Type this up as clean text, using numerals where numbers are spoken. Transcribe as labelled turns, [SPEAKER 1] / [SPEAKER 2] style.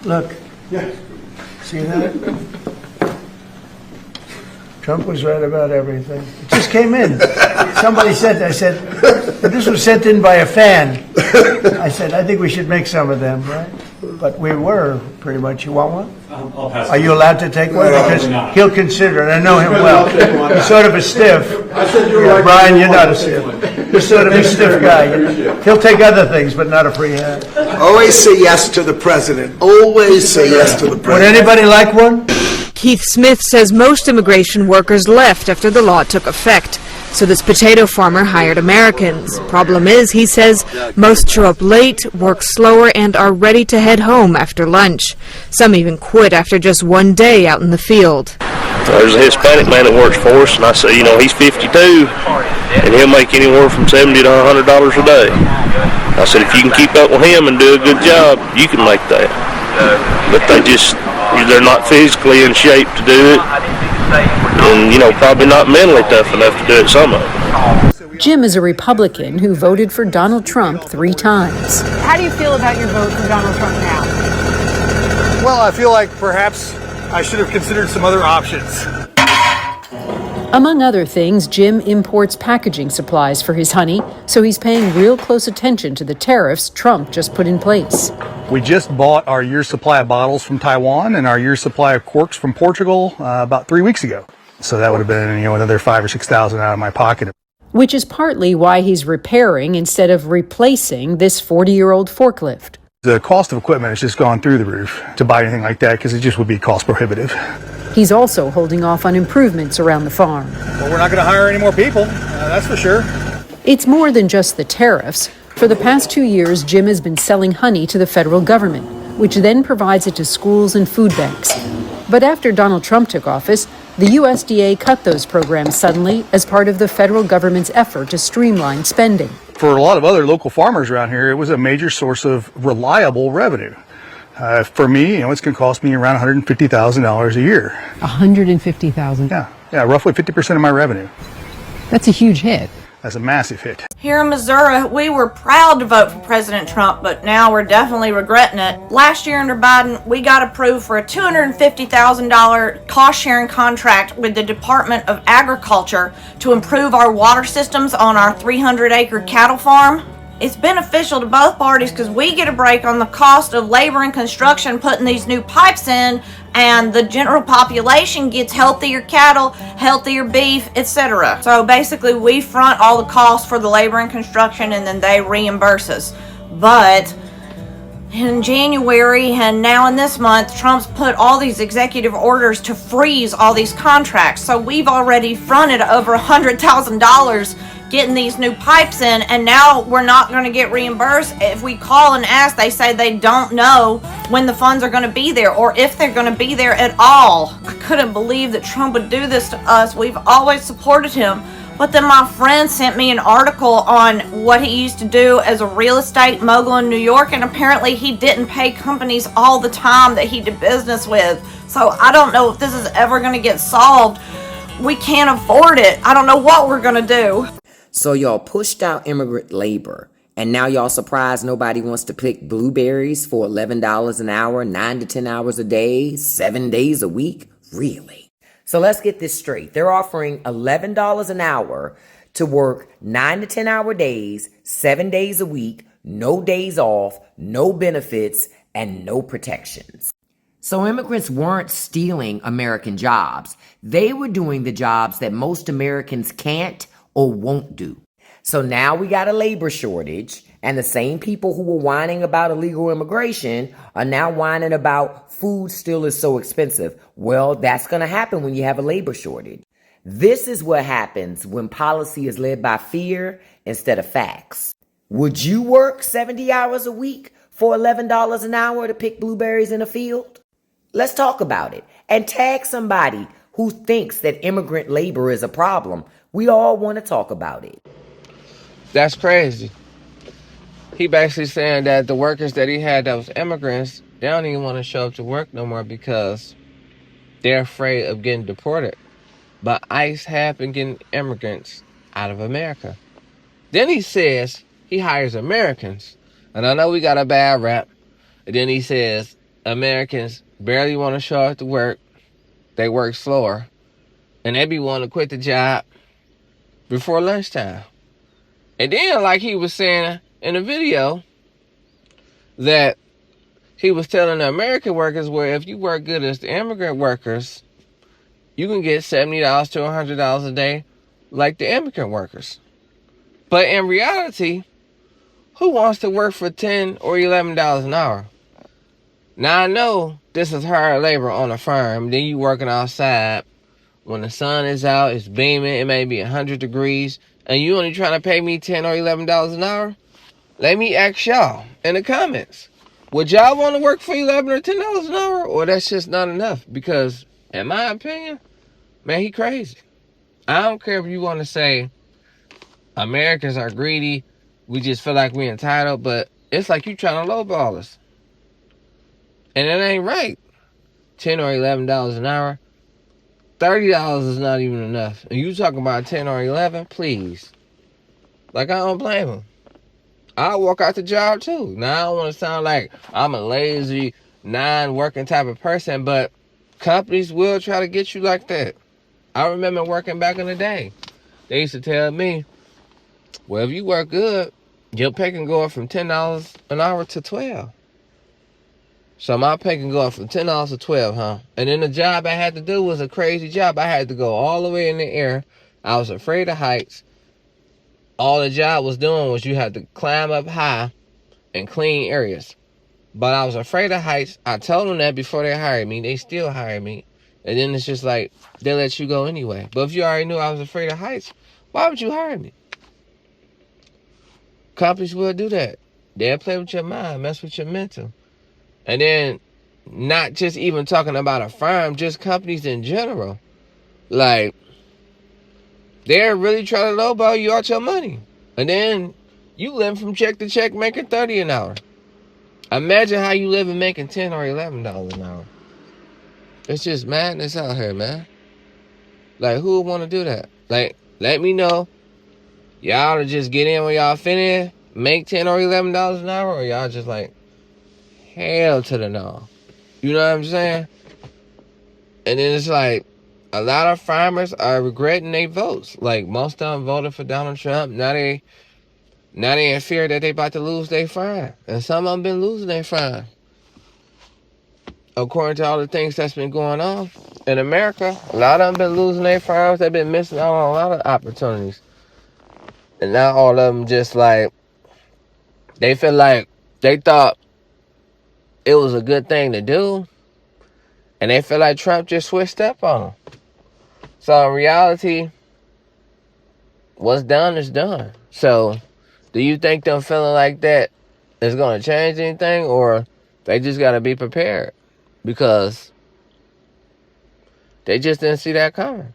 [SPEAKER 1] Look.
[SPEAKER 2] Yes.
[SPEAKER 1] See that? Trump was right about everything. It just came in. Somebody said, I said, this was sent in by a fan. I said, I think we should make some of them, right? But we were, pretty much. You want one?
[SPEAKER 2] I'll pass.
[SPEAKER 1] Are you allowed to take one? Because he'll consider it. I know him well. He's sort of a stiff. Yeah, Brian, you're not a stiff. You're sort of a stiff guy. He'll take other things, but not a free hand.
[SPEAKER 3] Always say yes to the president. Always say yes to the president.
[SPEAKER 1] Would anybody like one?
[SPEAKER 4] Keith Smith says most immigration workers left after the law took effect, so this potato farmer hired Americans. Problem is, he says, most show up late, work slower, and are ready to head home after lunch. Some even quit after just one day out in the field.
[SPEAKER 5] There's a Hispanic man that works for us, and I say, he's 52, and he'll make anywhere from $70 to $100 a day. I said, if you can keep up with him and do a good job, you can make that. But they're not physically in shape to do it, and, probably not mentally tough enough to do it, some of them.
[SPEAKER 6] Jim is a Republican who voted for Donald Trump 3 times.
[SPEAKER 7] How do you feel about your vote for Donald Trump now?
[SPEAKER 8] Well, I feel like perhaps I should have considered some other options.
[SPEAKER 6] Among other things, Jim imports packaging supplies for his honey, so he's paying real close attention to the tariffs Trump just put in place.
[SPEAKER 8] We just bought our year's supply of bottles from Taiwan and our year's supply of corks from Portugal about 3 weeks ago. So that would have been, another $5,000 or $6,000 out of my pocket.
[SPEAKER 6] Which is partly why he's repairing instead of replacing this 40-year-old forklift.
[SPEAKER 8] The cost of equipment has just gone through the roof to buy anything like that because it just would be cost prohibitive.
[SPEAKER 6] He's also holding off on improvements around the farm.
[SPEAKER 8] Well, we're not going to hire any more people, that's for sure.
[SPEAKER 6] It's more than just the tariffs. For the past 2 years, Jim has been selling honey to the federal government, which then provides it to schools and food banks. But after Donald Trump took office, the USDA cut those programs suddenly as part of the federal government's effort to streamline spending.
[SPEAKER 8] For a lot of other local farmers around here, it was a major source of reliable revenue. For me, it's going to cost me around $150,000 a year.
[SPEAKER 7] $150,000?
[SPEAKER 8] Yeah, roughly 50% of my revenue.
[SPEAKER 7] That's a huge hit.
[SPEAKER 8] That's a massive hit.
[SPEAKER 9] Here in Missouri, we were proud to vote for President Trump, but now we're definitely regretting it. Last year under Biden, we got approved for a $250,000 cost-sharing contract with the Department of Agriculture to improve our water systems on our 300-acre cattle farm. It's beneficial to both parties because we get a break on the cost of labor and construction putting these new pipes in, and the general population gets healthier cattle, healthier beef, etc. So basically we front all the costs for the labor and construction and then they reimburse us. But in January and now in this month, Trump's put all these executive orders to freeze all these contracts. So we've already fronted over $100,000 getting these new pipes in, and now we're not going to get reimbursed. If we call and ask, they say they don't know when the funds are going to be there or if they're going to be there at all. I couldn't believe that Trump would do this to us. We've always supported him. But then my friend sent me an article on what he used to do as a real estate mogul in New York, and apparently he didn't pay companies all the time that he did business with. So I don't know if this is ever going to get solved. We can't afford it. I don't know what we're going to do.
[SPEAKER 10] So y'all pushed out immigrant labor, and now y'all surprised nobody wants to pick blueberries for $11 an hour, 9 to 10 hours a day, 7 days a week? Really? So let's get this straight. They're offering $11 an hour to work 9 to 10 hour days, 7 days a week, no days off, no benefits, and no protections. So immigrants weren't stealing American jobs. They were doing the jobs that most Americans can't or won't do. So now we got a labor shortage, and the same people who were whining about illegal immigration are now whining about food still is so expensive. Well, that's going to happen when you have a labor shortage. This is what happens when policy is led by fear instead of facts. Would you work 70 hours a week for $11 an hour to pick blueberries in a field? Let's talk about it and tag somebody who thinks that immigrant labor is a problem. We all want to talk about it.
[SPEAKER 11] That's crazy. He basically saying that the workers that he had that was immigrants, they don't even want to show up to work no more because they're afraid of getting deported. But ICE have been getting immigrants out of America. Then he says he hires Americans. And I know we got a bad rap. And then he says Americans barely want to show up to work. They work slower. And they be wanting to quit the job before lunchtime. And then, like he was saying in the video, that he was telling the American workers, where if you work good as the immigrant workers, you can get $70 to $100 a day like the immigrant workers. But in reality, who wants to work for $10 or $11 an hour? Now, I know this is hard labor on a farm. Then you working outside when the sun is out, it's beaming, it may be 100 degrees, and you only trying to pay me $10 or $11 an hour? Let me ask y'all in the comments. Would y'all want to work for $11 or $10 an hour? Or that's just not enough? Because, in my opinion, man, he crazy. I don't care if you want to say Americans are greedy, we just feel like we're entitled, but it's like you trying to lowball us. And it ain't right. $10 or $11 an hour. $30 is not even enough. And you talking about 10 or 11, please. Like, I don't blame him. I'll walk out the job too. Now, I don't want to sound like I'm a lazy, non-working type of person, but companies will try to get you like that. I remember working back in the day. They used to tell me, well, if you work good, your pay can go up from $10 an hour to $12. So my pay can go up from $10 to $12, huh? And then the job I had to do was a crazy job. I had to go all the way in the air. I was afraid of heights. All the job was doing was you had to climb up high and clean areas. But I was afraid of heights. I told them that before they hired me. They still hired me. And then it's just like, they let you go anyway. But if you already knew I was afraid of heights, why would you hire me? Companies will do that. They'll play with your mind, mess with your mental. And then, not just even talking about a firm, just companies in general. Like, they're really trying to lowball you out your money. And then, you live from check to check making $30 an hour. Imagine how you live and making $10 or $11 an hour. It's just madness out here, man. Like, who would want to do that? Like, let me know. Y'all to just get in when y'all fit in, make $10 or $11 an hour, or y'all just like, hell to the no. You know what I'm saying? And then it's like, a lot of farmers are regretting their votes. Like, most of them voted for Donald Trump. Now they in fear that they about to lose their farm. And some of them been losing their farm. According to all the things that's been going on in America, a lot of them been losing their farms. They've been missing out on a lot of opportunities. And now all of them just like, they feel like they thought it was a good thing to do. And they feel like Trump just switched up on them. So in reality, what's done is done. So do you think them feeling like that is going to change anything? Or they just got to be prepared? Because they just didn't see that coming.